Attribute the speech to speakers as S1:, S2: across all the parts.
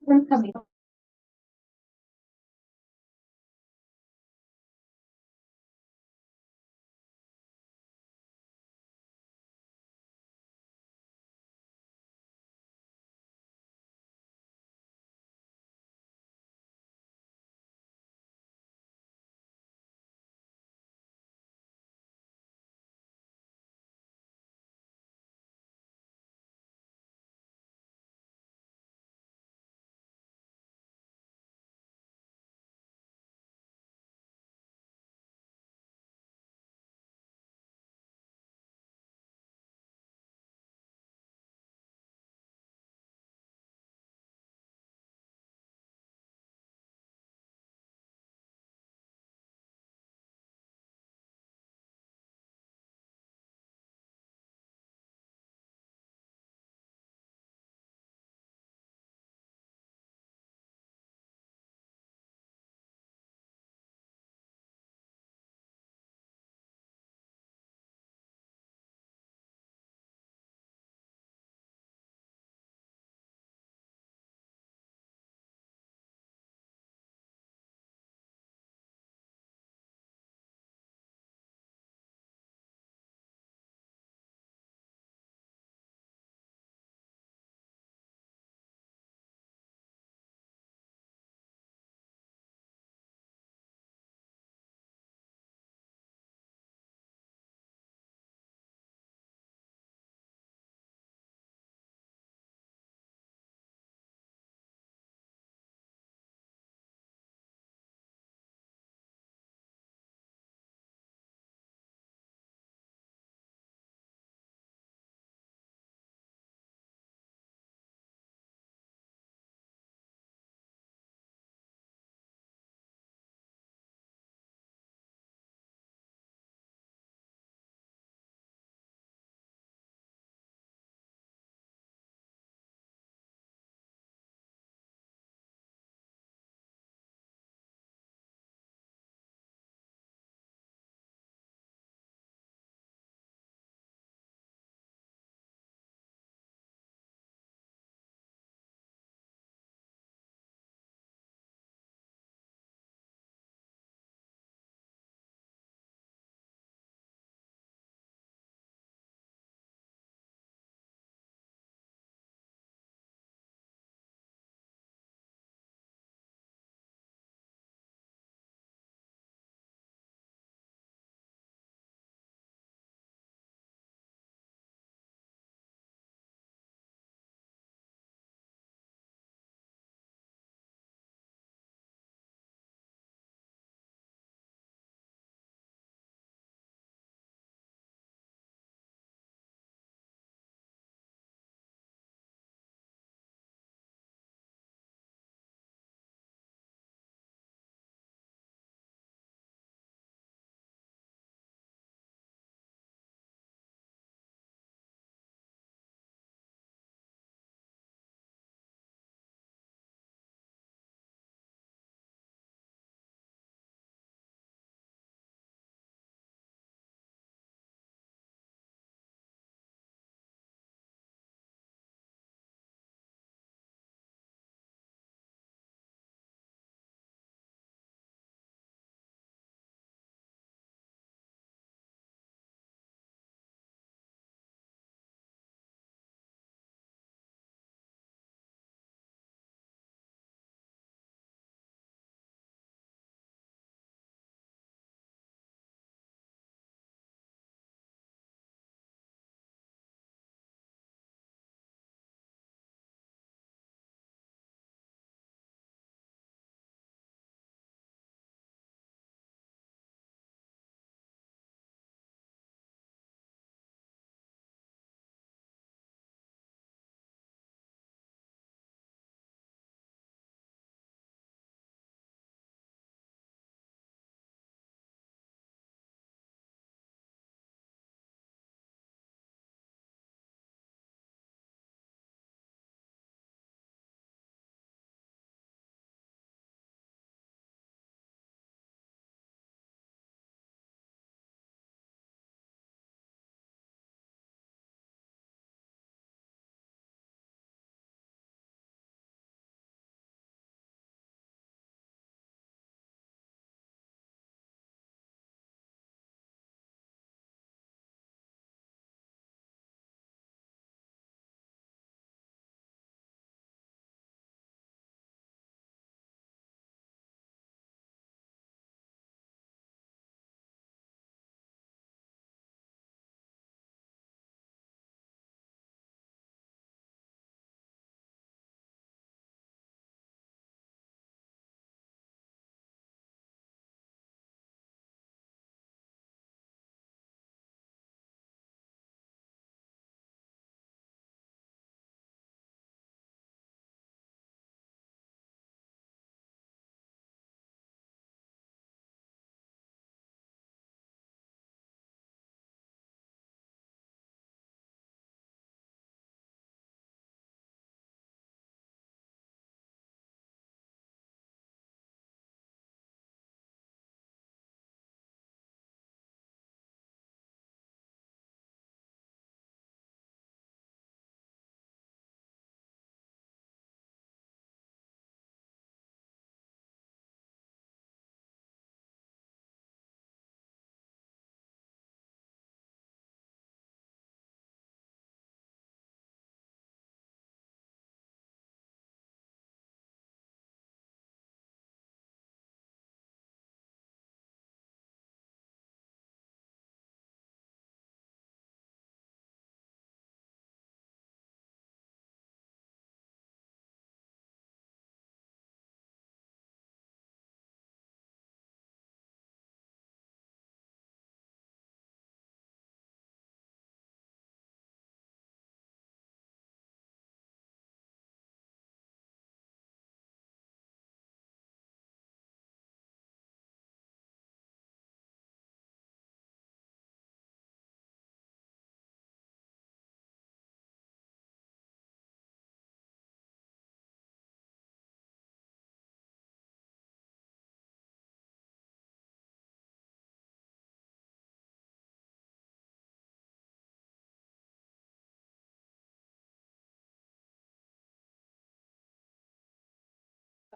S1: kami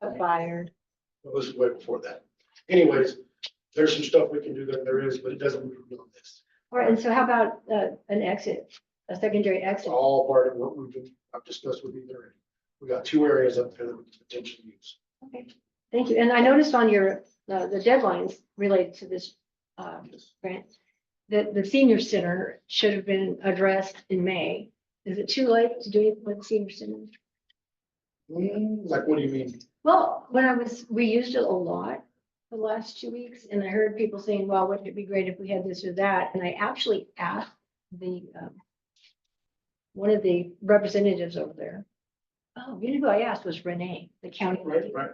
S1: A fire.
S2: Well, this is way before that. Anyways, there's some stuff we can do there is, but it doesn't move beyond this.
S1: All right, and so how about an exit, a secondary
S2: It's
S1: exit?
S2: all part of what I've discussed with you already. We got 2 areas up there that we can potentially use.
S1: Okay, thank you. And I noticed on your, the deadlines related to this grant, that the senior center should have been addressed in May. Is it too late to do it with the senior center?
S2: Like, what do you mean?
S1: Well, we used it a lot the last 2 weeks, and I heard people saying, well, wouldn't it be great if we had this or that? And I actually asked the, one of the representatives over there. Oh, you know who I asked was Renee, the county.
S2: Right.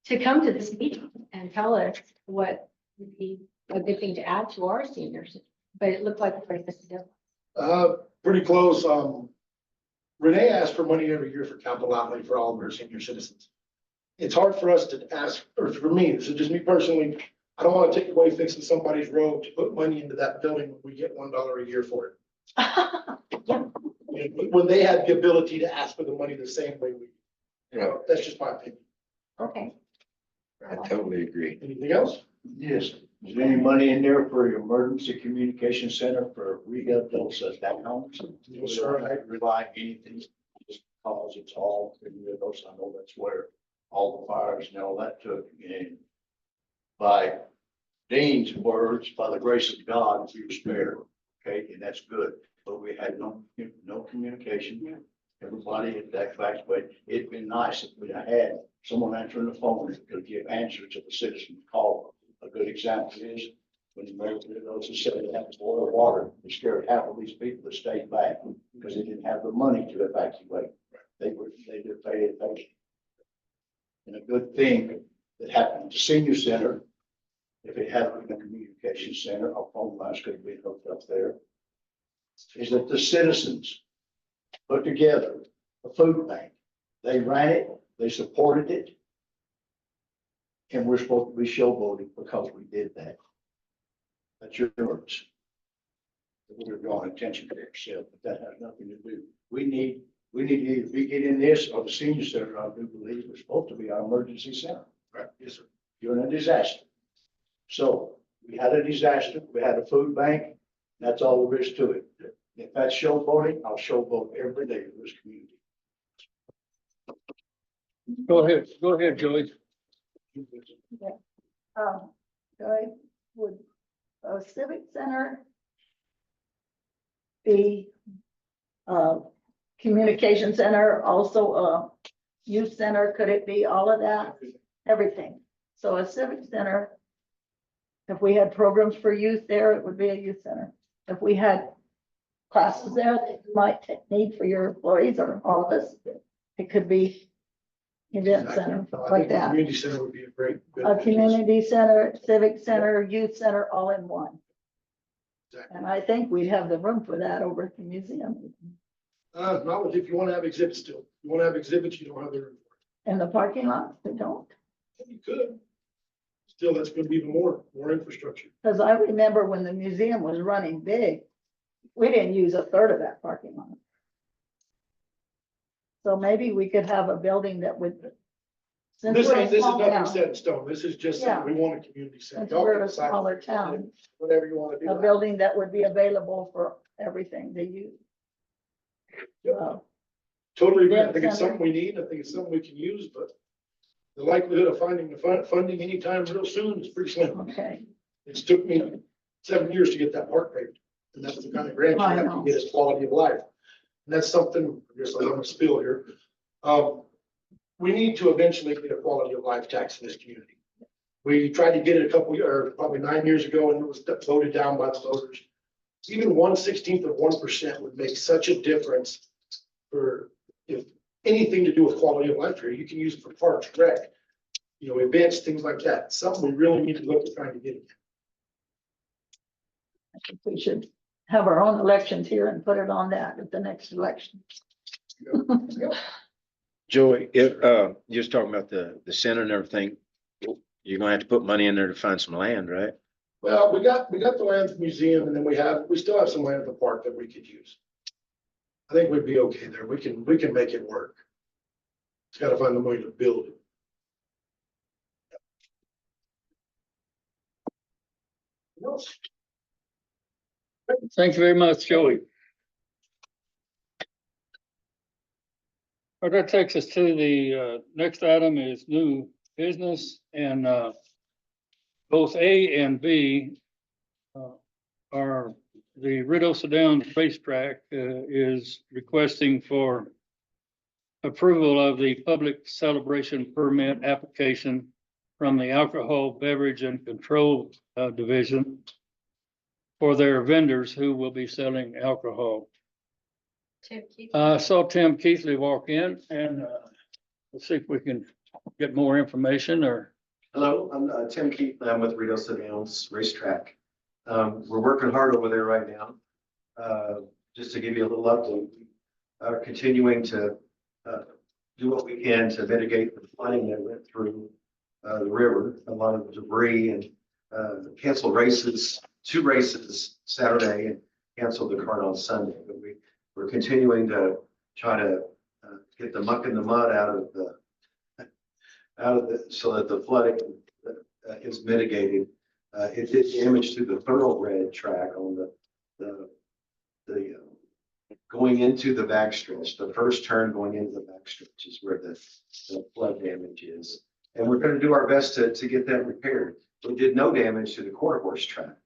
S1: To come to this meeting and tell us what would be a good thing to add to our seniors, but it looked like we missed the deadline.
S2: Pretty close. Renee asked for money every year for capital outlay for all of our senior citizens. It's hard for us to ask, or for me, this is just me personally, I don't want to take away fixing somebody's road to put money into that building when we get $1 a year for it. When they had the ability to ask for the money the same way we, that's just my opinion.
S1: Okay.
S3: I totally agree.
S2: Anything else?
S4: Yes, is there any money in there for your emergency communication center for rehabilitation at homes?
S2: No, sir.
S4: I rely on anything, just because it's all in those, I know that's where all the fires and all that took, and by Dean's words, by the grace of God, we were spared, okay, and that's good, but we had no communication. Everybody at that fact, but it'd been nice if we had someone answering the phone that could give answers to the citizen call. A good example is when the mayor said they had to boil water, it scared half of these people that stayed back because they didn't have the money to evacuate. They did pay attention. And a good thing that happened at the senior center, if it had been a communication center, our phone lines could have been hooked up there, is that the citizens put together a food bank. They ran it, they supported it. And we're supposed to be showboating because we did that. That's your words. We're drawing attention to ourselves, but that has nothing to do. We need to either be getting this or the senior center, I do believe, is supposed to be our emergency center.
S2: Right. Yes, sir.
S4: During a disaster. So we had a disaster, we had a food bank, that's all there is to it. If that's showboating, I'll showboat every day in this community.
S5: Go ahead, Joey.
S6: Joy, would a civic center be communication center, also a youth center? Could it be all of that? Everything. So a civic center, if we had programs for youth there, it would be a youth center. If we had classes there that you might need for your employees or all of us, it could be event center,
S2: I
S6: like
S2: think the
S6: that.
S2: community center would be a great.
S6: A community center, civic center, youth center, all in one.
S2: Exactly.
S6: And I think we'd have the room for that over at the museum.
S2: Not if you want to have exhibits still. You want to have exhibits, you don't have the room for
S6: In the parking lot, they don't.
S2: it. You could. Still, that's going to be even more infrastructure.
S6: Because I remember when the museum was running big, we didn't use a third of that parking lot. So maybe we could have a building that would. Since
S2: This
S6: we're a
S2: is
S6: small
S2: nothing
S6: town,
S2: set in stone. This is just, saying we want a community center.
S6: since
S2: Y'all
S6: we're
S2: can
S6: a
S2: decide
S6: smaller town,
S2: whatever you want to do.
S6: a building that would be available for everything to use.
S2: Yep. Totally agree. I think it's
S6: Center.
S2: something we need. I think it's something we can use, but the likelihood of finding the funding anytime real soon is pretty slim.
S6: Okay,
S2: It's took me 7 years to get that park paved. And that's the kind of grant you
S6: I
S2: have
S6: know.
S2: to get is quality of life. And that's something, I guess I'm gonna spill here. We need to eventually get a quality of life tax in this community. We tried to get it a couple, or probably 9 years ago, and it was voted down by the voters. Even 1/16 of 1% would make such a difference for if anything to do with quality of life here. You can use it for parks, rec, events, things like that. Something we really need to look at trying to get.
S6: I think we should have our own elections here and put it on that at the next election.
S3: Joey, just talking about the center and everything, you're gonna have to put money in there to find some land, right?
S2: Well, we got the land at the museum, and then we still have some land at the park that we could use. I think we'd be okay there. We can make it work. Just gotta find the money to build it.
S5: Thank you very much, Joey. Well, that takes us to the next item is new business and both A and B are the Ruidoso Downs Racetrack is requesting for approval of the public celebration permit application from the Alcohol Beverage and Control Division for their vendors who will be selling alcohol. I saw Tim Keithley walk in and let's see if we can get more information or.
S7: Hello, I'm Tim Keith. I'm with Ruidoso Downs Racetrack. We're working hard over there right now. Just to give you a little update, continuing to do what we can to mitigate the flooding that went through the river. A lot of debris and canceled races, 2 races Saturday and canceled the card on Sunday. But we're continuing to try to get the muck and the mud out of the so that the flooding is mitigated. It did damage to the thoroughbred track on the going into the backstretch. The first turn going into the backstretch is where the flood damage is. And we're going to do our best to get that repaired. We did no damage to the quarter horse track.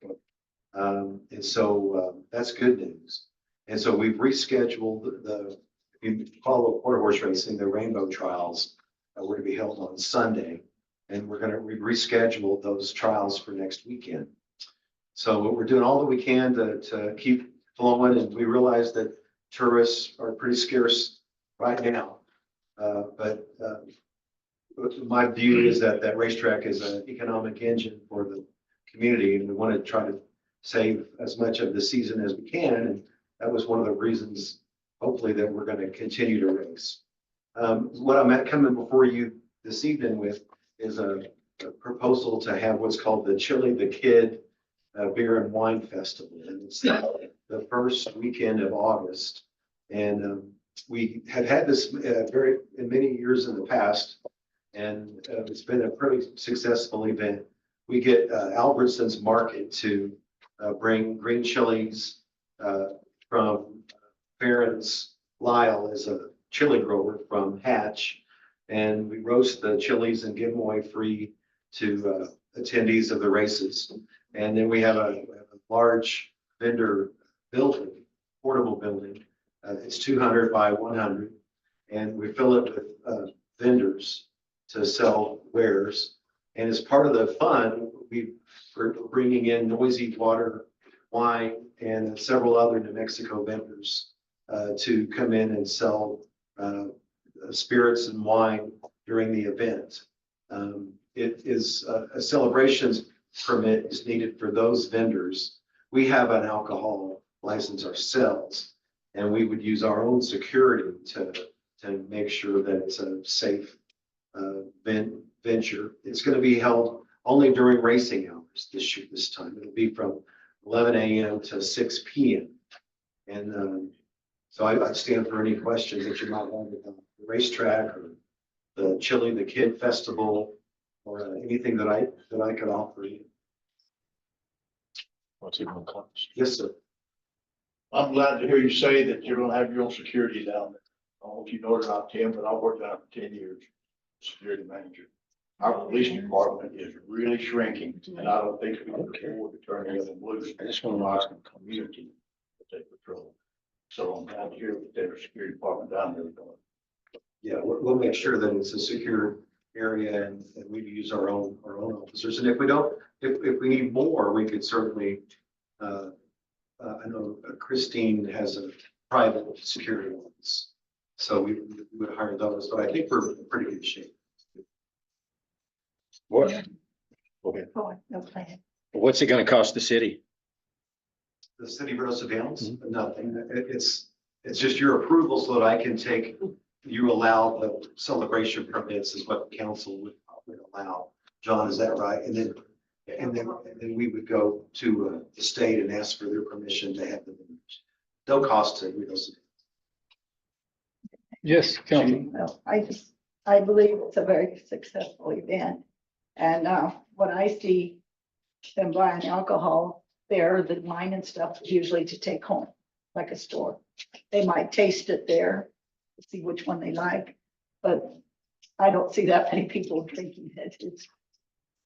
S7: And so that's good news. And so we've rescheduled if you follow quarter horse racing, the Rainbow Trials were to be held on Sunday. And we've rescheduled those trials for next weekend. So we're doing all that we can to keep flowing. And we realize that tourists are pretty scarce right now. But my view is that racetrack is an economic engine for the community. And we want to try to save as much of the season as we can. And that was one of the reasons, hopefully, that we're going to continue to race. What I'm coming before you this evening with is a proposal to have what's called the Chili the Kid Beer and Wine Festival. And it's the first weekend of August. And we have had this in many years in the past. And it's been a pretty successful event. We get Albertsons Market to bring green chilies from Farron's. Lyle is a chili grower from Hatch. And we roast the chilies and give them away free to attendees of the races. And then we have a large vendor building, portable building. It's 200 by 100. And we fill it with vendors to sell wares. And as part of the fun, we're bringing in Noisy Water, wine, and several other New Mexico vendors to come in and sell spirits and wine during the event. It is a celebrations permit is needed for those vendors. We have an alcohol license ourselves, and we would use our own security to make sure that it's a safe venture. It's going to be held only during racing hours this time. It'll be from 11 a.m. to 6 p.m. And so I stand for any questions that you might have about the racetrack or the Chili the Kid Festival or anything that I could offer you.
S3: What's it gonna cost?
S7: Yes, sir.
S4: I'm glad to hear you say that you're gonna have your own security down there. I don't know if you know it or not, Tim, but I've worked down there for 10 years, security manager. Our police department is really shrinking, and I don't think we can afford to turn anything loose.
S3: I just wanna know
S4: Our
S3: what's gonna come.
S4: community to take patrol. So I'm glad to hear that there's a security department down there going.
S7: Yeah, we'll make sure that it's a secure area and we use our own officers. And if we need more, we could certainly, I know Christine has a private security office. So we would hire those, but I think we're in pretty good shape.
S3: What? Okay.
S6: Oh, no plan.
S3: What's it gonna cost the city?
S7: The city of Ruidoso Downs, nothing. It's just your approval so that I can you allow the celebration permits is what the council would allow. John, is that right? And then we would go to the state and ask for their permission to have the vendors. No cost to Ruidoso.
S5: Yes, Councilman.
S6: Well, I believe it's a very successful event. And what I see than buying alcohol there, the wine and stuff is usually to take home, like a store. They might taste it there, see which one they like, but I don't see that many people drinking it. It's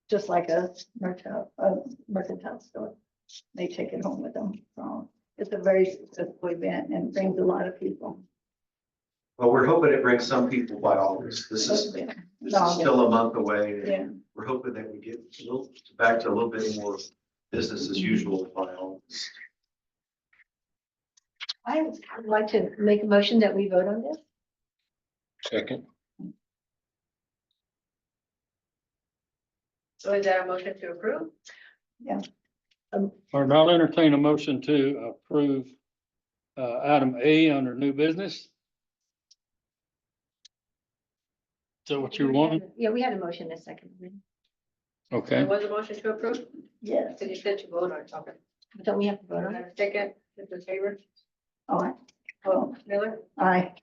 S6: just like a mercantile store. They take it home with them. So it's a very successful event and brings a lot of people.
S7: Well, we're hoping it brings some people by August. This is still a month away. and
S6: Yeah.
S7: We're hoping that we get a little, back to a little bit more business as usual by August.
S1: I would like to make a motion that we vote on this.
S3: Second.
S8: So is that a motion to approve?
S5: Or I'll entertain a motion to approve item A under new business. Is that what you're wanting?
S1: Yeah, we had a motion a second.
S5: Okay,
S8: There was a motion to approve,
S6: Yes.
S8: so you said to vote on something.
S1: Don't we have to vote on it?
S8: Second, is in favor,
S6: All right.
S8: oh, Miller,
S6: Aye.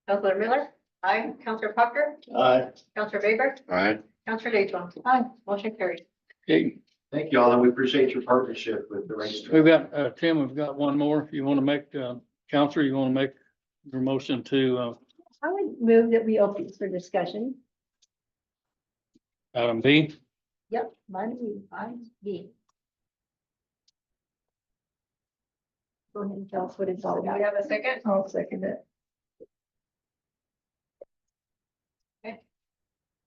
S8: Counselor Miller, aye, Counselor Proctor,
S4: Aye.
S8: Counselor Weber,
S3: All right.
S8: Counselor Latham.
S1: Aye.
S8: Motion carried.
S5: okay,
S7: Thank you all, and we appreciate your partnership with the racetrack.
S5: we've got, Tim, we've got one more. If you want to make, Counselor, you want to make your motion to,
S1: I would move that we open for discussion.
S5: item B?
S1: Yep, mine B. Go ahead and tell us what it's all
S8: Do we
S1: about.
S8: have a second?
S6: I'll second it.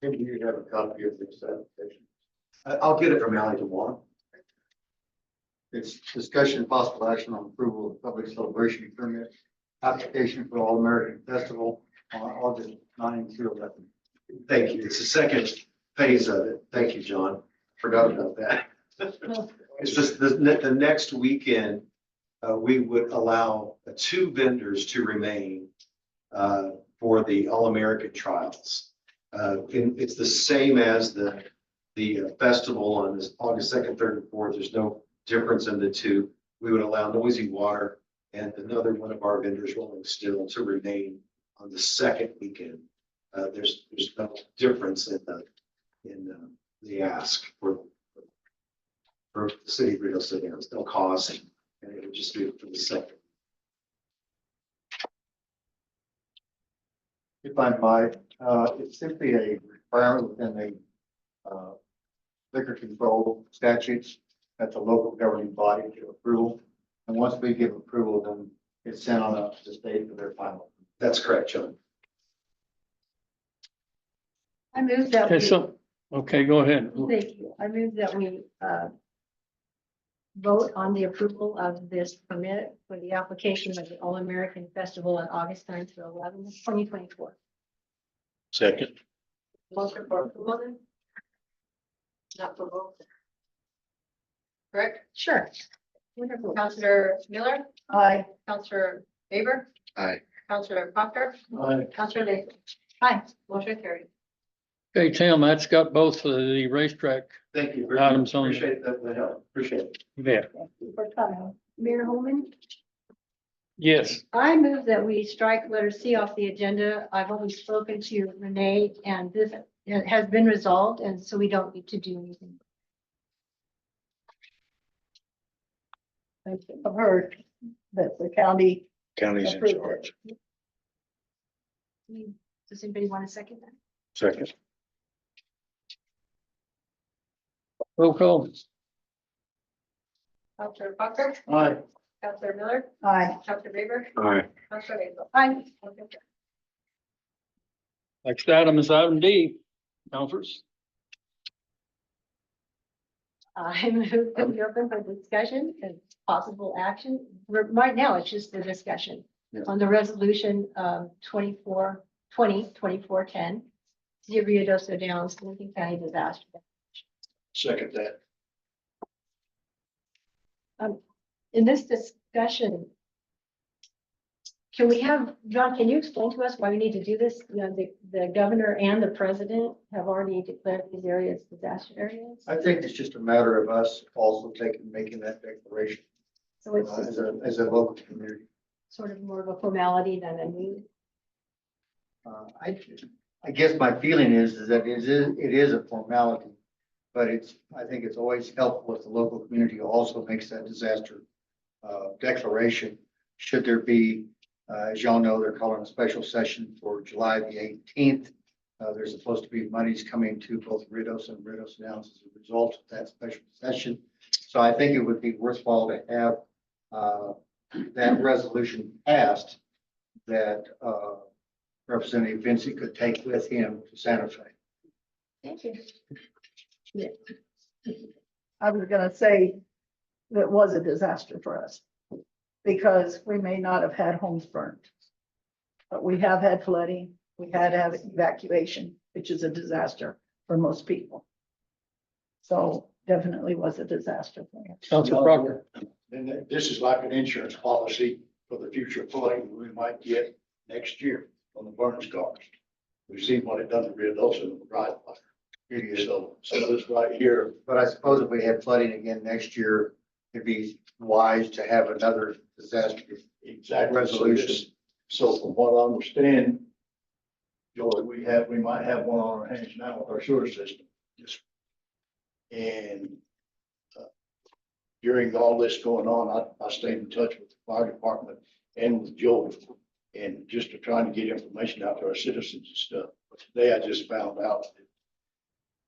S4: Maybe you have a copy of this application.
S7: I'll get it from Ally tomorrow.
S9: It's discussion and possible action on approval of public celebration permit application for All American Festival on August 9 through 11.
S7: Thank you. It's the second phase of it. Thank you, John. Forgot about that. It's just the next weekend, we would allow 2 vendors to remain for the All-American Trials. And it's the same as the festival on this August 2nd, 3rd, and 4th. There's no difference in the two. We would allow Noisy Water and another one of our vendors, Rolling Still, to remain on the second weekend. There's no difference in the ask for the city of Rio City. It's no cost, and it would just be for the second.
S9: If I might, it's simply a requirement within the liquor control statutes that the local governing body to approval. And once we give approval, then it's sent on up to the state for their final.
S7: That's correct, John.
S1: I move that
S5: Okay,
S1: we,
S5: so, okay, go ahead.
S1: thank you. I move that we vote on the approval of this permit for the application of the All-American Festival on August 9th through 11th, 2024.
S3: Second.
S8: Motion for approval then? Not for vote. Correct?
S1: Sure. Wonderful.
S8: Counselor Miller,
S6: Aye.
S8: Counselor Weber,
S3: Aye.
S8: Counselor Proctor,
S4: Aye.
S8: Counselor Latham.
S1: Hi.
S8: Motion carried.
S5: Okay, Tim, that's got both of the racetrack.
S7: Thank you.
S5: Items on-
S7: Appreciate the help. Appreciate it.
S5: Yeah.
S6: Thank you for coming.
S1: Mayor Holman?
S5: Yes,
S1: I move that we strike letter C off the agenda. I've already spoken to Renee and this has been resolved, and so we don't need to do anything.
S6: I've heard that the county
S3: County's in
S6: approved
S3: charge.
S6: it.
S1: Does anybody want to second that?
S3: Second.
S5: roll call.
S8: Counselor Proctor,
S4: Aye.
S8: Counselor Miller,
S6: Aye.
S8: Counselor Weber,
S3: All right.
S8: Counselor Latham.
S1: Aye.
S8: Motion carried.
S5: Next item is item D. Counselors.
S1: I move that we open for discussion and possible action. Right now, it's just the discussion on the resolution 2410, City of Rio Doce Downs, Lincoln County disaster.
S4: Second that.
S1: In this discussion, can we have, John, can you explain to us why we need to do this? You know, the governor and the president have already declared these areas disaster areas.
S9: I think it's just a matter of us also making that declaration
S1: So it's
S9: as a local community.
S1: sort of more of a formality than a need.
S9: I guess my feeling is that it is a formality, But I think it's always helpful if the local community also makes that disaster declaration. Should there be, as y'all know, they're calling a special session for July the 18th. There's supposed to be monies coming to both Ritos and Ritos Downs as a result of that special session. So I think it would be worthwhile to have that resolution passed that Representative Vinci could take with him to Santa Fe.
S1: Thank you.
S6: I was gonna say that was a disaster for us because we may not have had homes burned. But we have had flooding, we had to have evacuation, which is a disaster for most people. So definitely was a disaster for us.
S5: Council Proctor.
S4: And this is like an insurance policy for the future flooding we might get next year on the burn scars. We've seen what it done to Rio Dulce and the Bright Fire. So this right here,
S9: But I suppose if we had flooding again next year, it'd be wise to have another disaster.
S4: exactly.
S9: Resolution.
S4: So from what I understand, Joey, we might have one on our hands now with our sewer system. And during all this going on, I stayed in touch with the fire department and with Joey. And just to try to get information out to our citizens and stuff. But today I just found out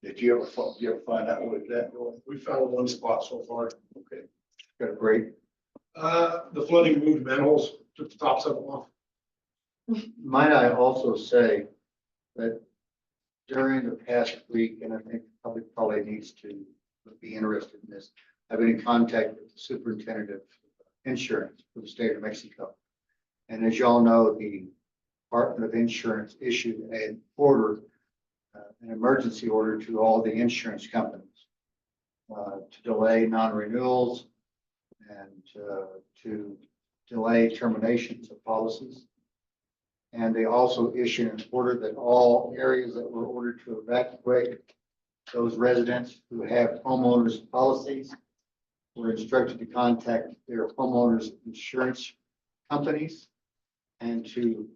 S4: that did you ever find out where that going?
S2: We found one spot so far.
S4: Okay.
S9: Got a great.
S2: The flooding moved manholes, took the tops of them off.
S9: Might I also say that during the past week, and I think the public probably needs to be interested in this, I've been in contact with the superintendent of insurance for the state of Mexico. And as y'all know, the Department of Insurance issued an order, an emergency order to all the insurance companies to delay non-renewals and to delay terminations of policies. And they also issued an order that all areas that were ordered to evacuate, those residents who have homeowners policies were instructed to contact their homeowners insurance companies and to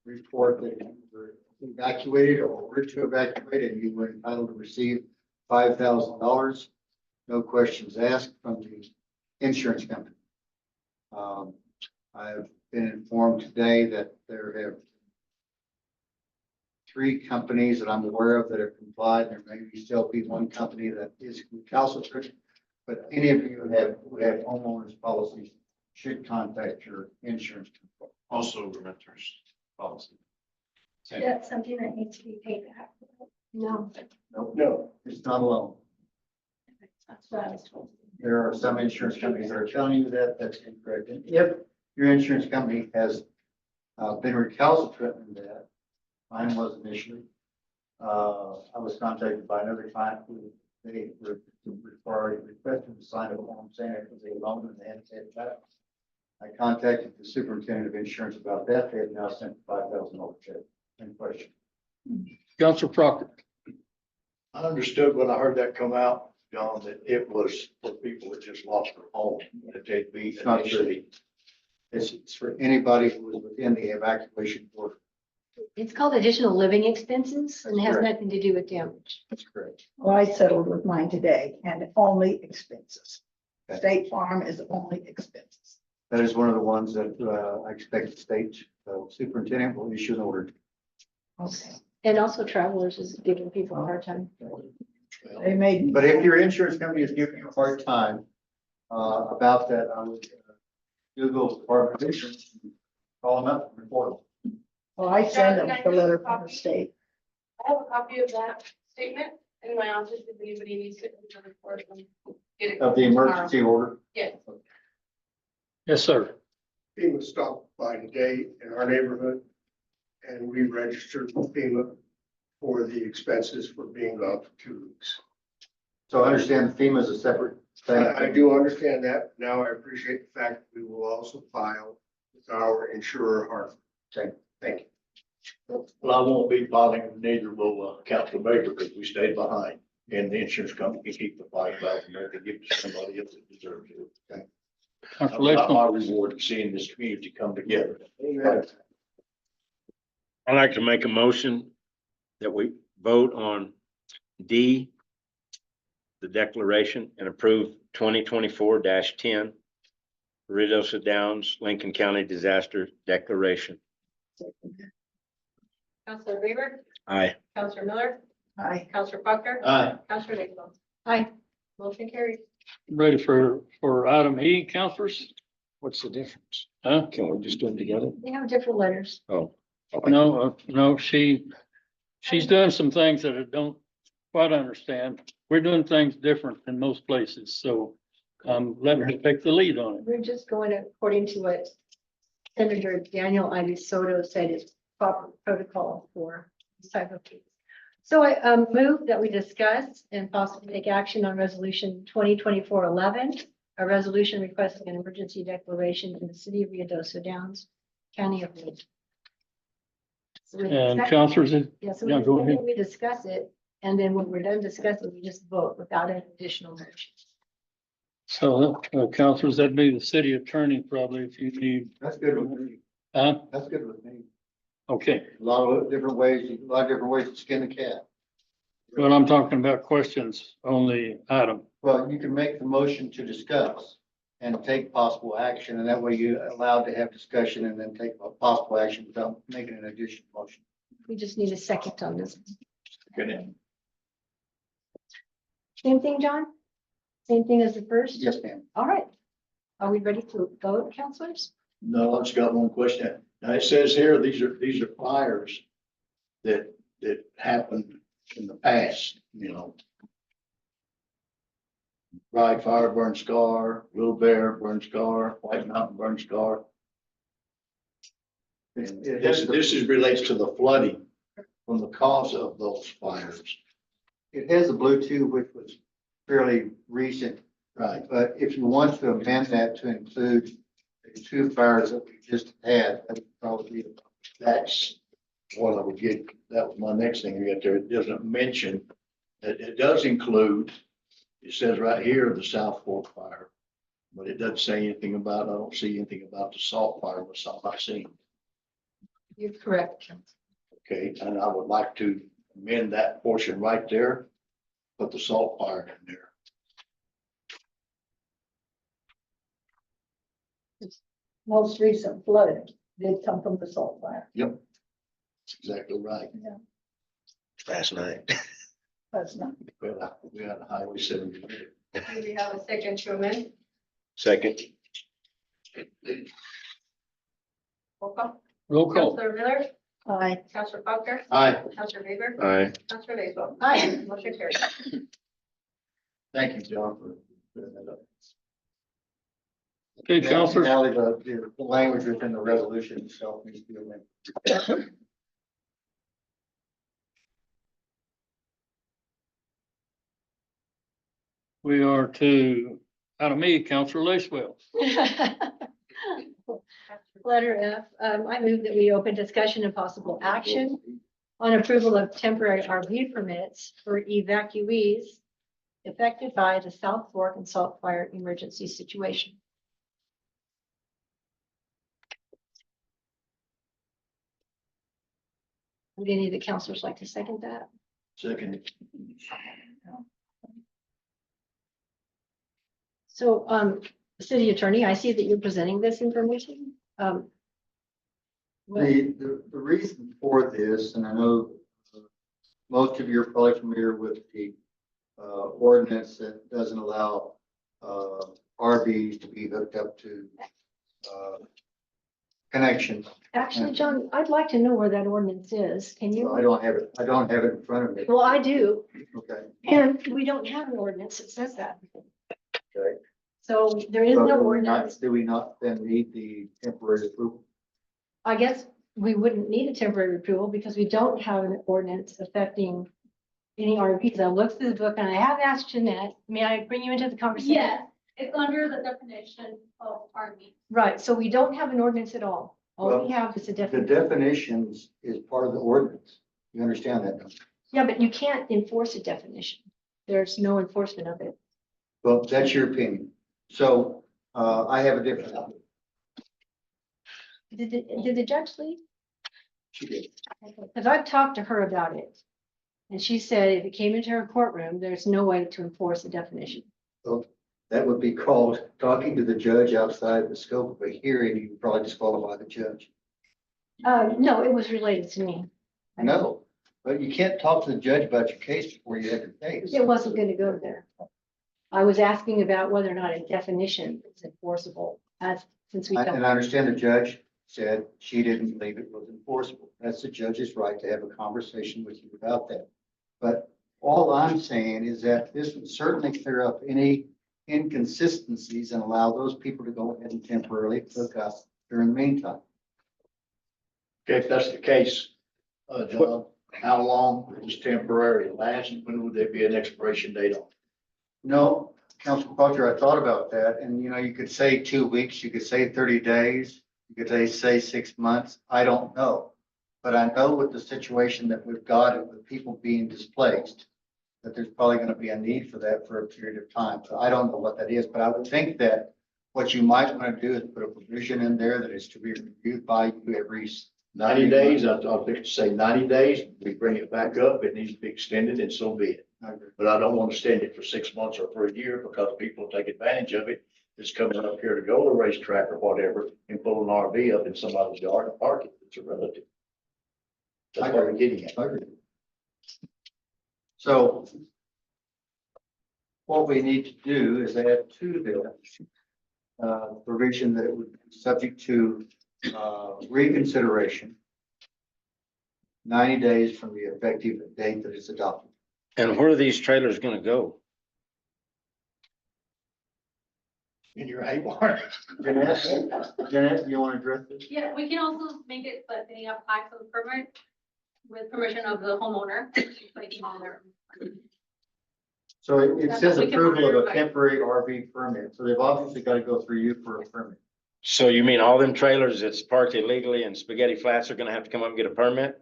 S9: report that you were evacuated or ordered to evacuate and you were entitled to receive $5,000, no questions asked, from the insurance company. I've been informed today that there have 3 companies that I'm aware of that have complied. There may still be one company that is recalcitrant, but any of you who have homeowners policies should contact your insurance company.
S7: Also renters policy.
S1: That's something that needs to be paid back. No,
S2: No,
S9: It's not alone.
S1: that's what I was told.
S9: There are some insurance companies that are telling you that that's incorrect. And if your insurance company has been recalcitrant in that, mine was initially. I was contacted by another client who they were requested to sign a form saying it was a loan and they had to pay it back. I contacted the superintendent of insurance about that. They have now sent $5,000 check in question.
S5: Council Proctor.
S4: I understood when I heard that come out, John, that it was for people that just lost their home, that they'd be
S9: It's not true.
S4: initially.
S9: It's for anybody who was within the evacuation order.
S1: It's called additional living expenses and has
S9: Correct.
S1: nothing to do with damage.
S9: That's correct.
S6: Well, I settled with mine today and only expenses.
S9: Okay.
S6: State Farm is only expenses.
S9: That is one of the ones that I expect the state superintendent will issue an order.
S6: Okay.
S1: And also travelers is giving people a hard time.
S6: They made.
S9: But if your insurance company is giving you a hard time about that, I would Google Department of Insurance, call them up and report them.
S6: Well, I send them the letter from the state.
S8: I have a copy of that statement in my office if anybody needs it. Get it
S9: Of the emergency order.
S8: Yes.
S5: Yes, sir.
S2: FEMA stopped by today in our neighborhood and we registered with FEMA for the expenses for being gone for 2 weeks.
S9: So I understand FEMA is a separate thing.
S2: I do understand that. Now I appreciate the fact that we will also file with our insurer, Hartford.
S9: Okay.
S2: Thank you.
S4: Well, I won't be bothering, neither will Council Baker, because we stayed behind. And the insurance company can keep the $5,000 there to give to somebody else that deserves it. Okay.
S5: Council
S4: That's my
S5: Lakeland.
S4: reward of seeing this community come together.
S3: I'd like to make a motion that we vote on D the declaration and approve 2024-10 Ruidoso Downs, Lincoln County Disaster Declaration.
S8: Counselor Weaver,
S3: Aye.
S8: Counselor Miller,
S6: Aye.
S8: Counselor Buckner,
S4: Aye.
S8: Counselor Lakeland.
S1: Aye.
S8: Motion carried.
S5: Ready for item E, counselors?
S3: What's the difference?
S5: Huh?
S3: Can we just do them together?
S1: They have different letters.
S3: Oh.
S5: No, she's doing some things that I don't quite understand. We're doing things different than most places, so let her take the lead on it.
S1: We're just going according to what Senator Daniel Ivy Soto said is proper protocol for this type of case. So I move that we discuss and possibly take action on resolution 2024-11, a resolution requesting an emergency declaration in the city of Ruidoso Downs, county of Lee. So we
S5: And
S1: discuss-
S5: counselors,
S1: Yeah, so
S5: yeah, go ahead.
S1: we discuss it, and then when we're done discussing, we just vote without an additional motion.
S5: so counselors, that'd be the city attorney probably if you need,
S9: That's good with me. That's good with me.
S5: okay.
S9: A lot of different ways to skin the cat.
S5: Well, I'm talking about questions on the item.
S9: Well, you can make the motion to discuss and take possible action, and that way you're allowed to have discussion and then take a possible action without making an additional motion.
S1: We just need a second on this.
S4: Good.
S1: Same thing, John? Same thing as the first?
S9: Yes, ma'am.
S1: All right. Are we ready to vote, counselors?
S4: No, I just got one question. Now, it says here, these are fires that happened in the past, you know. Rye Fire, Burn Scar, Little Bear, Burn Scar, White Mountain, Burn Scar. And this is relates to the flooding from the cause of those fires.
S9: It has a Bluetooth, which was fairly recent,
S4: Right.
S9: but if you want to amend that to include the two fires that we just had, that would probably be.
S4: That's what I would get. That was my next thing to get there. It doesn't mention that it does include, it says right here, the South Fork fire. But it doesn't say anything about, I don't see anything about the salt fire, was all I seen.
S1: You're correct.
S4: Okay, and I would like to amend that portion right there. Put the salt fire in there.
S6: Most recent flood did come from the salt fire.
S4: Yep. That's exactly right.
S3: Last night.
S6: That's not.
S4: We had a highway 70.
S8: Do we have a second to amend?
S3: Second.
S8: Roll call.
S5: Roll call.
S8: Counselor Miller,
S6: Aye.
S8: Counselor Buckner,
S4: Aye.
S8: Counselor Weaver,
S3: Aye.
S8: Counselor Lakeland.
S1: Aye.
S8: Motion carried.
S4: Thank you, John, for putting that up.
S5: Okay, counselors.
S9: Now, the language within the resolution itself needs to be amended.
S5: We are to item E, Counselor Lacewell.
S1: Letter F, I move that we open discussion and possible action on approval of temporary RV permits for evacuees affected by the South Fork and Salt Fire emergency situation. Would any of the counselors like to second that?
S4: Second.
S1: So, city attorney, I see that you're presenting this information. what-
S9: The reason for this, and I know most of you are probably familiar with the ordinance that doesn't allow RVs to be hooked up to connections.
S1: Actually, John, I'd like to know where that ordinance is. Can
S9: I
S1: you?
S9: don't have it in front of me.
S1: Well, I do,
S9: Okay.
S1: and we don't have an ordinance that says that.
S9: Okay.
S1: So there is
S9: But
S1: no
S9: do we not-
S1: ordinance.
S9: Do we not then need the temporary approval?
S1: I guess we wouldn't need a temporary approval because we don't have an ordinance affecting any RVs. I looked through the book and I have asked Jeanette, may I bring you into the conversation?
S8: Yes, it's under the definition of RV.
S1: Right, so we don't have an ordinance at all. All we
S9: Well,
S1: have is a
S9: The
S1: definition.
S9: definitions is part of the ordinance. You understand that? don't you?
S1: Yeah, but you can't enforce a definition. There's no enforcement of it.
S9: Well, that's your opinion. So I have a different.
S1: Did the judge leave?
S9: She did.
S1: Because I've talked to her about it. And she said if it came into her courtroom, there's no way to enforce the definition.
S9: That would be called talking to the judge outside the scope of a hearing. You would probably disqualify the judge.
S1: No, it was related to me.
S9: No, but you can't talk to the judge about your case before you have your case.
S1: It wasn't gonna go there. I was asking about whether or not a definition is enforceable since we
S9: And
S1: don't.
S9: I understand the judge said she didn't believe it was enforceable. That's the judge's right to have a conversation with you about that. But all I'm saying is that this would certainly clear up any inconsistencies and allow those people to go ahead and temporarily hook up during the meantime.
S4: Okay, if that's the case, John, how long would this temporary last? When would there be an expiration date on?
S9: No, Council Culture, I thought about that, and you could say 2 weeks, you could say 30 days, you could say 6 months, I don't know. But I know with the situation that we've got and with people being displaced, that there's probably gonna be a need for that for a period of time. So I don't know what that is, but I would think that what you might wanna do is put a provision in there that is to be reviewed by you every
S4: 90 days, I'll think to say 90 days, we bring it back up, it needs to be extended and so be it. But I don't want to extend it for 6 months or for a year because people take advantage of it. It's coming up here to go to the racetrack or whatever and pull an RV up in somebody's yard and park it. It's a relative. That's what we're getting at.
S9: So what we need to do is add to this provision that it would be subject to reconsideration 90 days from the effective date that it's adopted.
S3: And where are these trailers gonna go?
S4: In your hay barn.
S9: Jeanette, you want to address this?
S8: Yeah, we can also make it, but they apply for the permit with permission of the homeowner. Like,
S9: So it says
S8: We can
S9: approval of a
S8: monitor, right?
S9: temporary RV permit, so they've obviously got to go through you for a permit.
S3: So you mean all them trailers that's parked illegally in Spaghetti Flats are gonna have to come up and get a permit?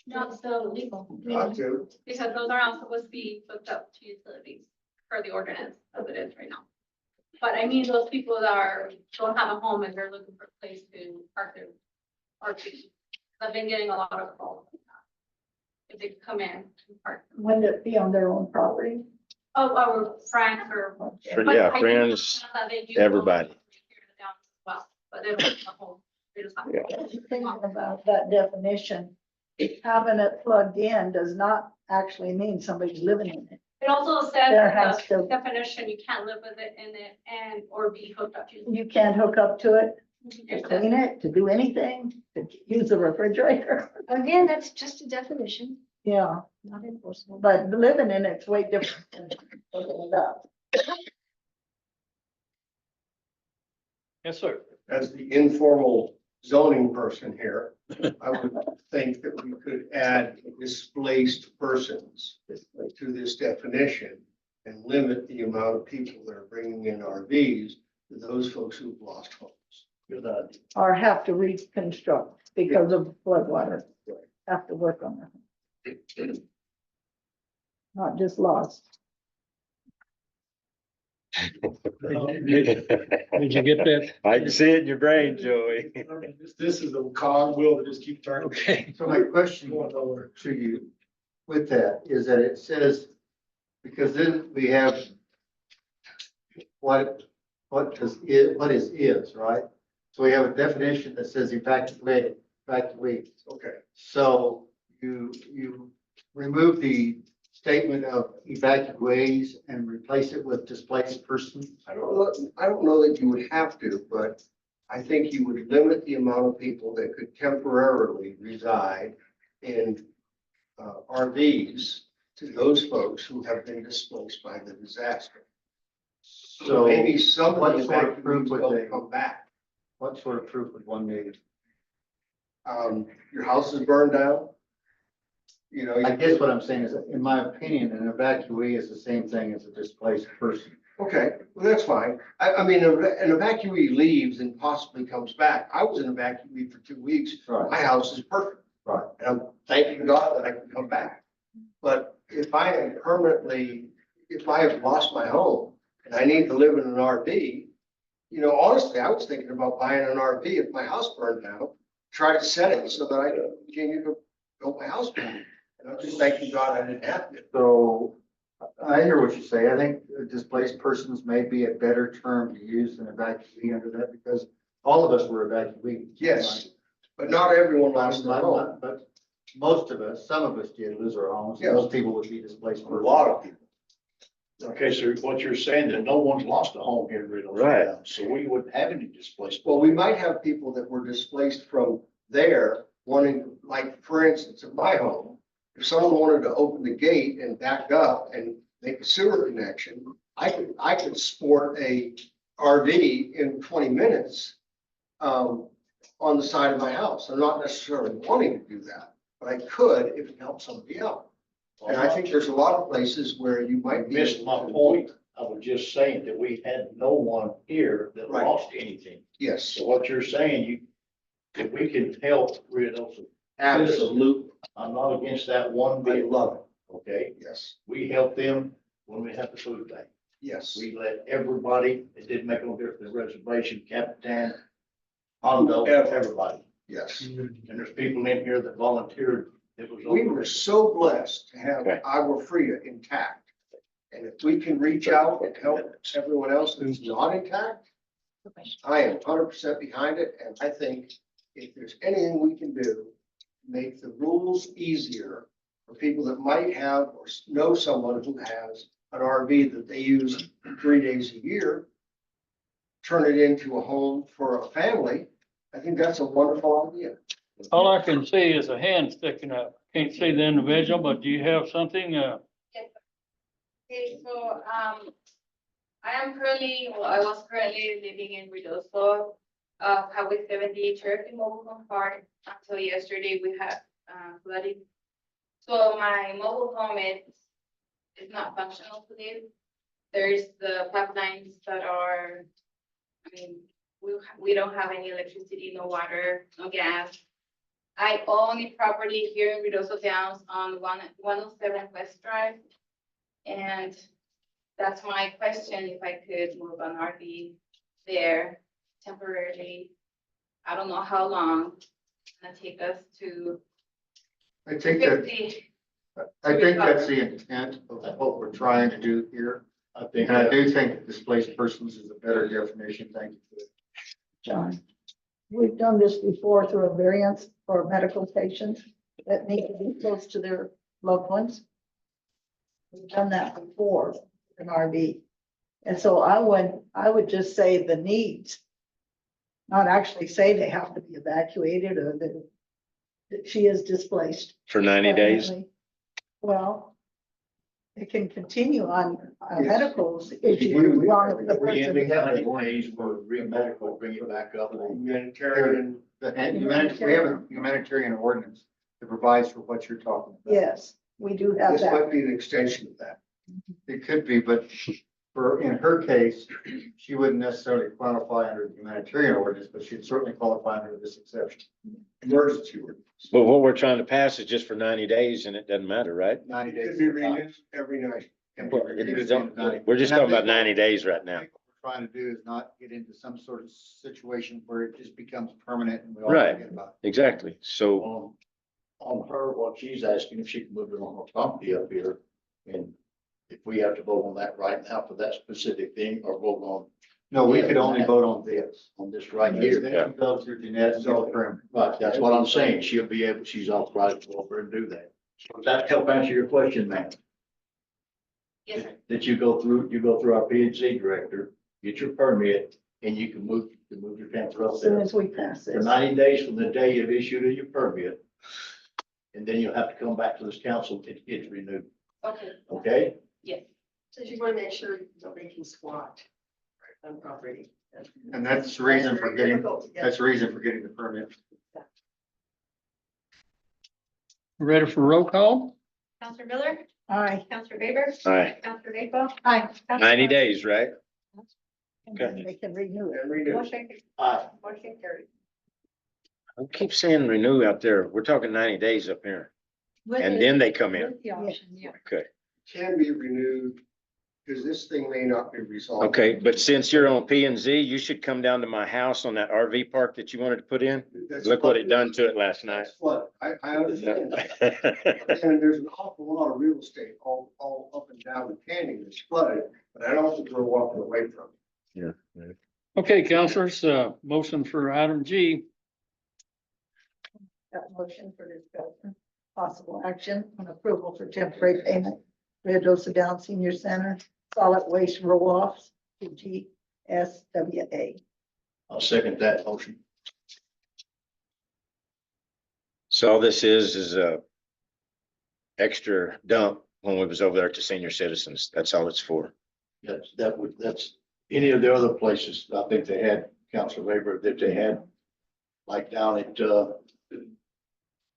S8: Not so legal.
S2: Got to.
S8: Because those are not supposed to be hooked up to utilities per the ordinance as it is right now. But I mean, those people that don't have a home and they're looking for a place to park their RV. I've been getting a lot of calls. Like that. If they come in and park.
S6: When it be on their own property.
S8: Or Frank or.
S3: For-
S8: but
S3: yeah,
S8: I do
S3: friends,
S8: know that they do
S3: everybody.
S8: go here to the downs as well, but they don't have a home. They just have.
S3: Yeah.
S6: Thinking about that definition, having it plugged in does not actually mean somebody's living in it.
S8: It also
S6: There
S8: says
S6: has
S8: the
S6: to-
S8: definition, you can't live with it in it and or be hooked up to.
S6: You can't hook up to it, to
S8: It says-
S6: clean it, to do anything, to use the refrigerator.
S1: Again, that's just a definition,
S6: Yeah,
S1: not enforceable.
S6: but living in it's way different than hooking it up.
S5: Yes, sir.
S2: As the informal zoning person here, I would think that we could add displaced persons to this definition and limit the amount of people that are bringing in RVs to those folks who've lost homes.
S4: Good idea.
S6: Or have to reconstruct because of floodwater. Have to work on that. Not just lost.
S5: Did you get that?
S3: I can see it in your brain, Joey.
S2: This is a cog wheel that just keeps turning.
S5: Okay.
S9: So my question to you with that is that it says, because then we have what is, right? So we have a definition that says evacuate.
S2: Okay.
S9: So you remove the statement of evacuees and replace it with displaced persons?
S2: I don't know that you would have to, but I think you would limit the amount of people that could temporarily reside in RVs to those folks who have been displaced by the disaster. So maybe some
S9: what
S2: of the
S9: sort of proof
S2: evacuees
S9: would
S2: don't
S9: they-
S2: come back.
S9: What sort of proof would one need?
S2: Your house is burned down. You know.
S9: I guess what I'm saying is, in my opinion, an evacuee is the same thing as a displaced person.
S2: Okay, well, that's fine. I mean, an evacuee leaves and possibly comes back. I was an evacuee for 2 weeks.
S9: Right.
S2: My house is perfect.
S9: Right.
S2: And I'm thanking God that I can come back. But if I have lost my home and I need to live in an RV, you know, honestly, I was thinking about buying an RV if my house burned down, try to set it so that I can continue to build my house back.
S9: I'm just thanking God I didn't have to. So I hear what you say. I think displaced persons may be a better term to use than evacuee under that because all of us were evacuees.
S2: Yes, but not everyone lost their home.
S9: But most of us, some of us did lose our homes.
S2: Yes.
S9: Most people would be displaced.
S4: A lot of people. Okay, so what you're saying that no one's lost a home here in Rio.
S3: Right.
S4: So we wouldn't have any displaced.
S10: Well, we might have people that were displaced from there wanting, like, for instance, at my home, if someone wanted to open the gate and back up and make a sewer connection, I could sport a RV in 20 minutes on the side of my house. I'm not necessarily wanting to do that, but I could if it helped somebody out. And I think there's a lot of places where you
S4: I
S10: might be.
S4: missed my point. I was just saying that we had no one here that
S10: Right.
S4: lost anything.
S10: Yes,
S4: So what you're saying, if we can help Rio,
S10: absolutely.
S4: I'm not against that one
S10: I
S4: bit,
S10: love
S4: okay?
S10: it. Yes,
S4: We help them when we have the food bank.
S10: yes.
S4: We let everybody, it didn't make no difference, the reservation, Capitan, Hondo,
S10: Ever.
S4: everybody.
S10: Yes.
S4: And there's people in here that volunteered. It was.
S10: We were so blessed to have
S3: Okay.
S10: Agua Fria intact. And if we can reach out and help everyone else who's not intact, I am 100% behind it. And I think if there's anything we can do, make the rules easier for people that might have or know someone who has an RV that they use 3 days a year, turn it into a home for a family. I think that's a wonderful idea.
S5: All I can see is a hand sticking up. Can't see the individual, but do you have something?
S11: Okay, so, I was currently living in Ruidoso, Highway 70 Cherokee Mobile Home Park. Until yesterday, we had, flooding. So my mobile home is not functional today. There's the pipelines that are, I mean, we don't have any electricity, no water, no gas. I own a property here in Ruidoso Downs on 107 West Drive. And that's my question, if I could move an RV there temporarily. I don't know how long it's gonna take us to
S9: I think that,
S11: 50.
S9: I think that's the intent of what we're trying to do here.
S4: I think,
S9: And I do think displaced persons is a better definition. Thank you for that.
S6: John, we've done this before through a variance for medical patients that need to be close to their loved ones. We've done that before in RV. And so I would just say the needs, not actually say they have to be evacuated or that she is displaced.
S3: For 90 days?
S6: Definitely. Well, it can continue on
S10: Yes.
S6: medicals if you
S10: We-
S6: as long as the
S4: we
S6: person.
S4: ending 90 days for re-medical, bring it back up.
S10: Humanitarian.
S9: We have a humanitarian ordinance that provides for what you're talking about.
S6: Yes, we do have
S10: This
S6: that.
S10: might be an extension of that.
S9: It could be, but in her case, she wouldn't necessarily qualify under the humanitarian ordinance, but she'd certainly qualify under this exception.
S10: Emergency ordinance.
S3: But what we're trying to pass is just for 90 days and it doesn't matter, right?
S9: 90
S10: Could
S9: days.
S10: be renewed every night.
S3: We're just talking about 90 days right now.
S9: What we're trying to do is not get into some sort of situation where it just becomes permanent and we all
S3: Right.
S9: forget about
S3: Exactly. So,
S4: On her, what she's asking, if she can move it on her property up here, and if we have to vote on that right now for that specific thing, or vote on,
S9: it. No, we could only vote on this.
S4: on this right
S9: Then
S4: here.
S9: you go through Jeanette and go through.
S4: Right, that's what I'm saying, she'll be able, she's authorized to go over and do that. So that help answer your question, ma'am,
S11: Yes, sir.
S4: that you go through our P and Z director, get your permit, and you can move your camper up
S6: As soon
S4: there.
S6: as we pass
S4: For
S6: this.
S4: 90 days from the day you've issued your permit. And then you'll have to come back to this council to get it renewed,
S11: Okay,
S4: okay?
S11: yes.
S12: So you want to make sure nobody can squat on property.
S9: And that's the reason for getting,
S12: Yeah.
S9: that's the reason for getting the permit.
S5: Ready for roll call?
S8: Counselor Miller,
S6: Aye.
S8: Counselor Weber,
S3: aye,
S8: Counselor Vapor.
S6: Aye.
S3: 90 days, right?
S6: And then they can renew it.
S10: And renewed.
S8: Motion carried.
S3: I keep saying renew out there. We're talking 90 days up here. And then they come in.
S1: With the option, yeah.
S3: Okay.
S10: Can be renewed because this thing may not be resolved.
S3: Okay. But since you're on P and Z, you should come down to my house on that RV park that you wanted to put in.
S10: That's
S3: Look what it done to it last night.
S10: That's what I understand. And there's an awful lot of real estate all up and down the canyon that's flooded, but I don't think we're walking away from it.
S3: Yeah.
S5: Okay, councilors, motion for item G.
S6: Got a motion for discussion, possible action on approval for temporary payment. Rio Dosa Down Senior Center, solid waste roll-offs to GSWA.
S4: I'll second that motion.
S3: So all this is a extra dump when we was over there to senior citizens. That's all it's for.
S4: That's any of the other places, I think they had, Council Labor, that they had, like down at,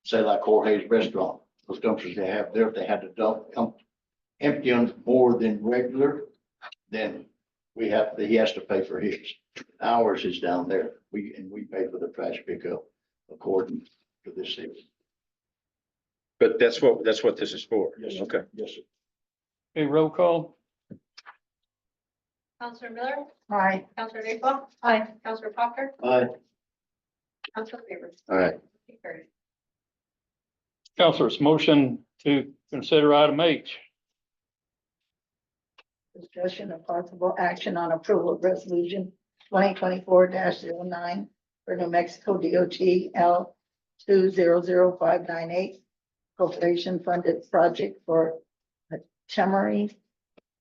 S4: say like Jorge's Restaurant, those dumpsters they have there, if they had to empty them more than regular, then he has to pay for his. Ours is down there. We pay for the trash pickup according to this city.
S3: But that's what this is for.
S4: Yes, sir.
S3: Okay.
S4: Yes, sir.
S5: Okay, roll call.
S8: Counselor Miller,
S6: Aye.
S8: Counselor Naples. Aye. Counselor Parker,
S4: Aye.
S8: Counselor Favor.
S3: All right.
S8: Motion carried.
S5: Councilors, motion to consider item H.
S6: Discussion of possible action on approval of resolution 2024-09 for New Mexico DOT L 2000598 appropriation funded project for a temporary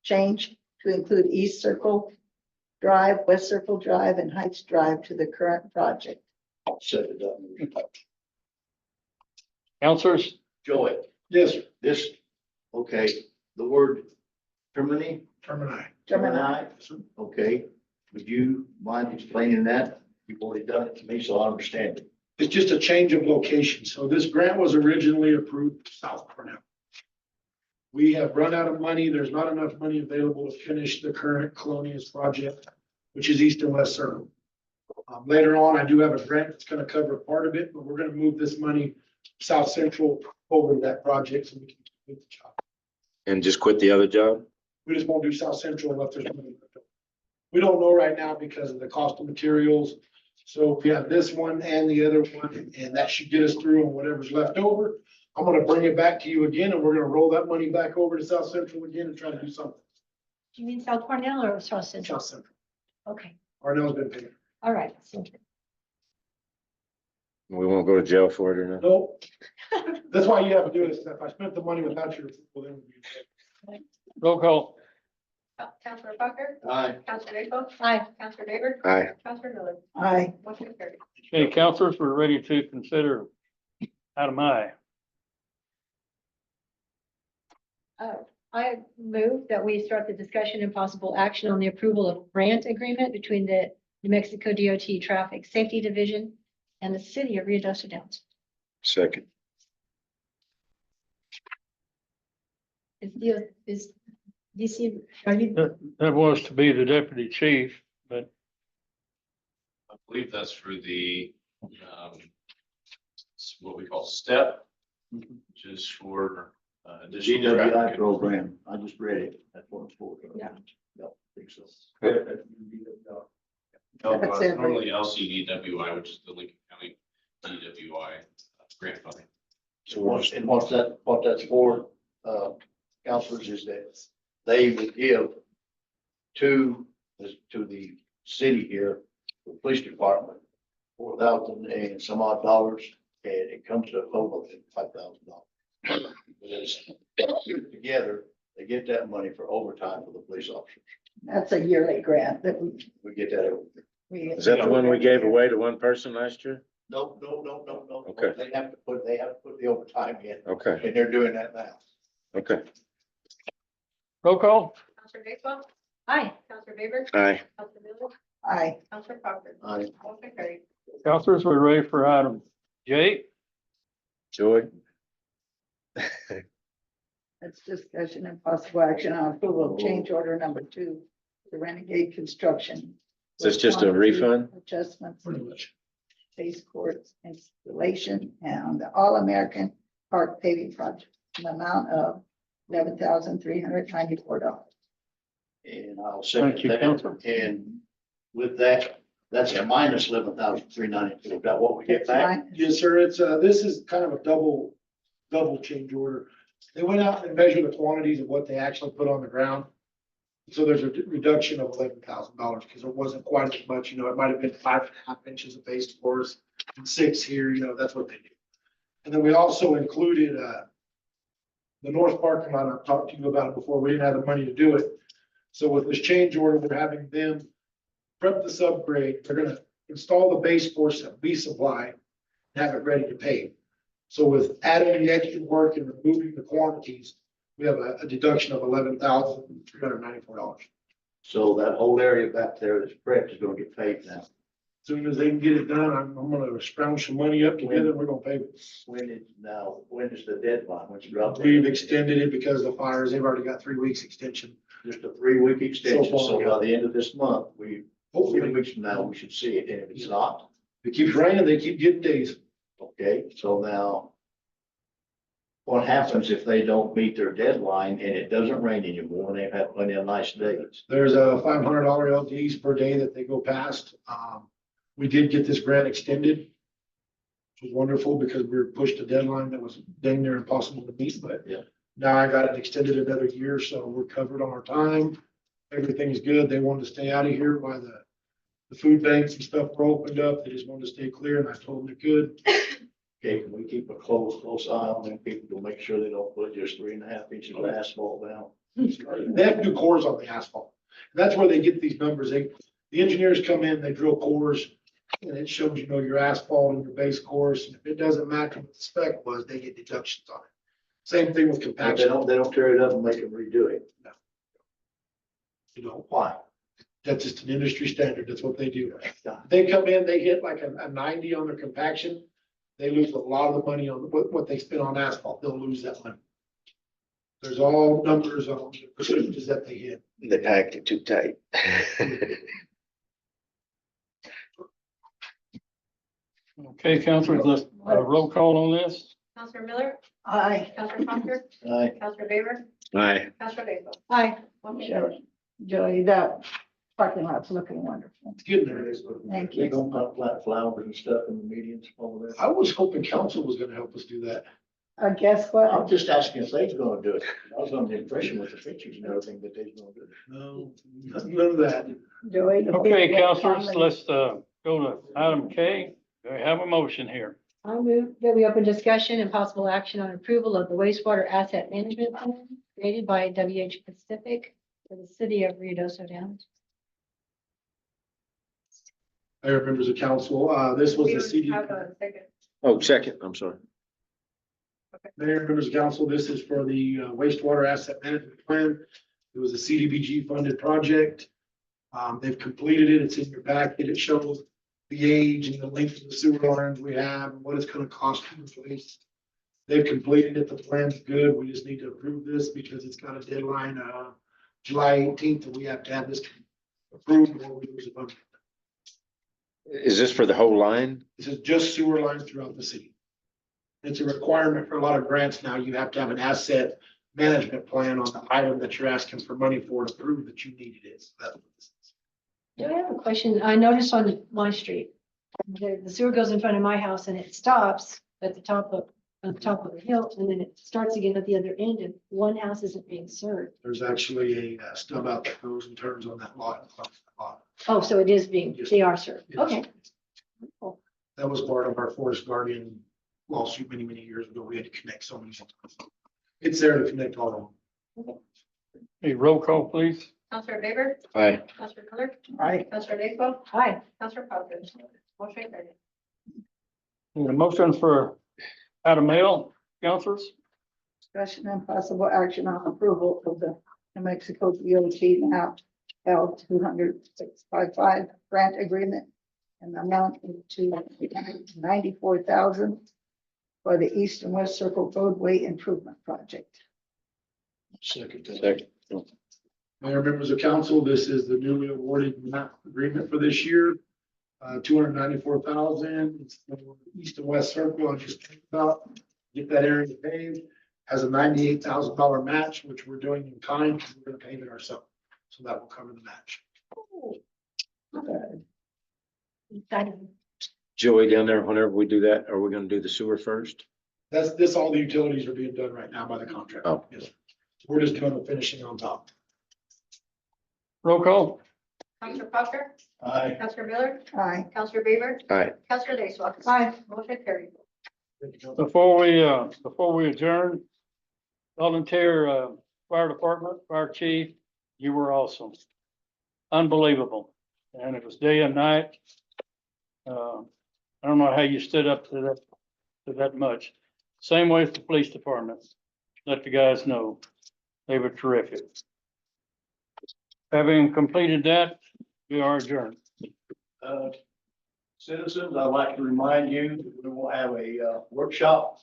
S6: change to include East Circle Drive, West Circle Drive, and Heights Drive to the current project.
S4: I'll set it up.
S5: Councilors,
S4: Joey,
S2: Yes, sir.
S4: this, okay, the word Termini.
S6: Gemini.
S4: Okay, would you mind explaining that? You've already done it to me, so I understand it.
S2: It's just a change of location. So this grant was originally approved South Cornell. We have run out of money. There's not enough money available to finish the current Colonias project, which is East and West Circle. Later on, I do have a grant that's gonna cover part of it, but we're gonna move this money South Central over to that project so we can complete the job.
S3: And just quit the other job?
S2: We just won't do South Central unless there's money left over. We don't know right now because of the cost of materials. So we have this one and the other one, and that should get us through on whatever's left over. I'm gonna bring it back to you again, and we're gonna roll that money back over to South Central again and try to do something.
S1: Do you mean South Cornell or South Central?
S2: South Central.
S1: Okay,
S2: Arnell's been paid.
S1: all right. So
S3: We won't go to jail for it or nothing?
S2: Nope. That's why you have to do this. If I spent the money without your approval, then we'd be.
S5: roll call.
S8: Counselor Parker,
S4: Aye.
S8: Counselor Naples.
S1: Aye.
S8: Counselor Favor.
S3: Aye.
S8: Counselor Miller.
S6: Aye.
S8: Motion carried.
S5: Okay, councilors, we're ready to consider item I.
S1: I move that we start the discussion and possible action on the approval of grant agreement between the New Mexico DOT Traffic Safety Division and the city of Rio Dosa Downs.
S3: Second.
S1: Is DC, are you,
S5: That was to be the deputy chief, but
S13: I believe that's for the, it's what we call STEP, which is for additional
S4: GWI
S13: traffic.
S4: program. I just read it. That's what it's for.
S1: Yeah.
S4: Yep, I think so.
S13: No,
S6: That's
S13: it's
S6: it.
S13: normally LCDWI, which is the Lincoln County DWI grant funding.
S4: So what that's for, counselors, is that they would give to the city here, the police department, $4,000 and some odd dollars, and it comes to a total of $5,000. Together, they get that money for overtime for the police officers.
S6: That's a yearly grant that
S4: We get that every year.
S6: we.
S3: Is that the one we gave away to one person last year?
S4: No.
S3: Okay.
S4: They have to put the overtime in,
S3: Okay,
S4: and they're doing that now.
S3: okay.
S5: roll call.
S8: Counselor Naples.
S1: aye,
S8: Counselor Favor.
S3: Aye.
S8: Counselor Miller.
S6: Aye.
S8: Counselor Parker.
S4: Aye.
S8: Motion carried.
S5: Councilors, we're ready for item J.
S3: Joy?
S6: That's discussion and possible action on approval of change order number 2 to Renegade Construction.
S3: Is this just a refund?
S6: Adjustments,
S2: Pretty much.
S6: base courts installation and the All-American Park paving project, an amount of $11,394.
S4: And I'll
S5: Thank
S4: second
S5: you,
S4: that.
S5: Counselor.
S4: And with that, That's a minus 11,392. Is that what we get
S6: It's
S4: back?
S6: fine.
S2: Yes, sir. It's, this is kind of a double change order. They went out and measured the quantities of what they actually put on the ground. So there's a reduction of $11,000 because it wasn't quite as much, you know, it might have been 5.5 inches of base course and 6 here, you know, that's what they do. And then we also included, the north parking lot. I've talked to you about it before. We didn't have the money to do it. So with this change order, we're having them prep this upgrade. They're gonna install the base course that we supply and have it ready to pave. So with adding the extra work and removing the quantities, we have a deduction of $11,394.
S4: So that whole area back there that's prepped is gonna get paid now.
S2: Soon as they can get it done, I'm gonna scrounge some money up together, and we're gonna pay it.
S4: When is the deadline? When's it drop?
S2: We've extended it because of the fires. They've already got 3 weeks extension.
S4: Just a 3-week extension.
S2: So
S4: So
S2: far,
S4: by the end of this month, we, 3
S2: Hopefully,
S4: weeks from now, we should see it. And if it's not,
S2: if it keeps raining, they keep getting days.
S4: okay, so now what happens if they don't meet their deadline and it doesn't rain anymore and they've had plenty of nice days?
S2: There's a $500 LDs per day that they go past. We did get this grant extended, which was wonderful because we were pushed a deadline that was dang near impossible to meet, but
S4: Yeah.
S2: now I got it extended another year, so we're covered on our time. Everything's good. They wanted to stay out of here while the food banks and stuff were opened up. They just wanted to stay clear, and I told them they could.
S4: Okay, can we keep a close eye on them people to make sure they don't put just 3.5 inches of asphalt down?
S2: They have to do cores on the asphalt. And that's where they get these numbers. The engineers come in, they drill cores, and it shows, you know, your asphalt and your base course. And if it doesn't match what the spec was, they get deductions on it. Same thing with
S4: But
S2: compaction.
S4: they don't tear it up and make them redo it.
S2: You know,
S4: Why?
S2: that's just an industry standard. That's what they do. They come in, they hit like a 90 on their compaction. They lose a lot of the money on what they spend on asphalt. They'll lose that money. There's all numbers on the percentages that they hit.
S3: They packed it too tight.
S5: Okay, councilors, let's roll call on this.
S8: Counselor Miller,
S6: Aye.
S8: Counselor Foster,
S4: Aye.
S8: Counselor Baber,
S3: Aye.
S8: Counselor Baker.
S1: Hi.
S6: Sure. Joey, that parking lot's looking wonderful.
S2: It's getting there.
S6: Thank
S4: They
S6: you.
S4: gonna put flat flowers and stuff in the medians over there.
S2: I was hoping council was gonna help us do that.
S6: Guess what?
S4: I'm just asking if they're gonna do it. I was under the impression with the pictures and everything that they're gonna do it.
S2: No, none of that.
S6: Joey. the
S5: Okay,
S6: people
S5: councilors,
S6: finally-
S5: let's go to item K. Do I have a motion here?
S1: I move that we open discussion and possible action on approval of the wastewater asset management plan created by WH Pacific for the city of Ruidoso Downs.
S2: Mayor, members of council, this was
S8: We
S2: the CD.
S8: have a second.
S3: Oh, second, I'm sorry.
S2: Mayor, members of council, this is for the wastewater asset management plan. It was a CDBG funded project. They've completed it. It's in your packet. It shows the age and the length of the sewer lines we have and what it's gonna cost to replace. They've completed it. The plan's good. We just need to approve this because it's got a deadline, July 18th, and we have to have this approved or we lose the funding.
S3: Is this for the whole line?
S2: This is just sewer lines throughout the city. It's a requirement for a lot of grants now. You have to have an asset management plan on the item that you're asking for money for to prove that you need it is. That's what this is.
S1: Do I have a question? I noticed on my street, the sewer goes in front of my house and it stops at the top of the hill, and then it starts again at the other end, and one house isn't being served.
S2: There's actually a stub out that goes and turns on that lot.
S1: Oh, so it is being, they are served. Okay. Cool.
S2: That was part of our Forest Guardian lawsuit many, many years ago. We had to connect so many. It's there to connect all of them.
S5: A roll call, please.
S8: Counselor Baber,
S3: Aye.
S8: Counselor Miller,
S6: Aye.
S8: Counselor Baker,
S1: Hi.
S8: Counselor Foster. Motion carried.
S5: Need a motion for item L, councilors?
S6: Discussion and possible action on approval of the New Mexico DOT map L 200-655 grant agreement and the amount to 94,000 for the East and West Circle roadway improvement project.
S2: Second.
S3: Second.
S2: Mayor, members of council, this is the newly awarded map agreement for this year. 294,000. It's the East and West Circle. I just think about, get that area paved. Has a $98,000 match, which we're doing in kind, because we're gonna pave it ourselves. So that will cover the match.
S6: Good.
S3: Joey down there, whenever we do that, are we gonna do the sewer first?
S2: All the utilities are being done right now by the contractor.
S3: Oh.
S2: Yes. We're just doing the finishing on top.
S5: Roll call.
S8: Counselor Proctor,
S4: Aye.
S8: Counselor Miller,
S6: Aye.
S8: Counselor Weaver,
S3: All right,
S8: Counselor Lacework.
S6: Aye.
S8: Motion carried.
S5: Before we adjourn, volunteer, fire department, fire chief, you were awesome. Unbelievable. And it was day and night. I don't know how you stood up to that much. Same way with the police department. Let the guys know. They were terrific. Having completed that, we are adjourned.
S4: Citizens, I'd like to remind you that we will have a workshop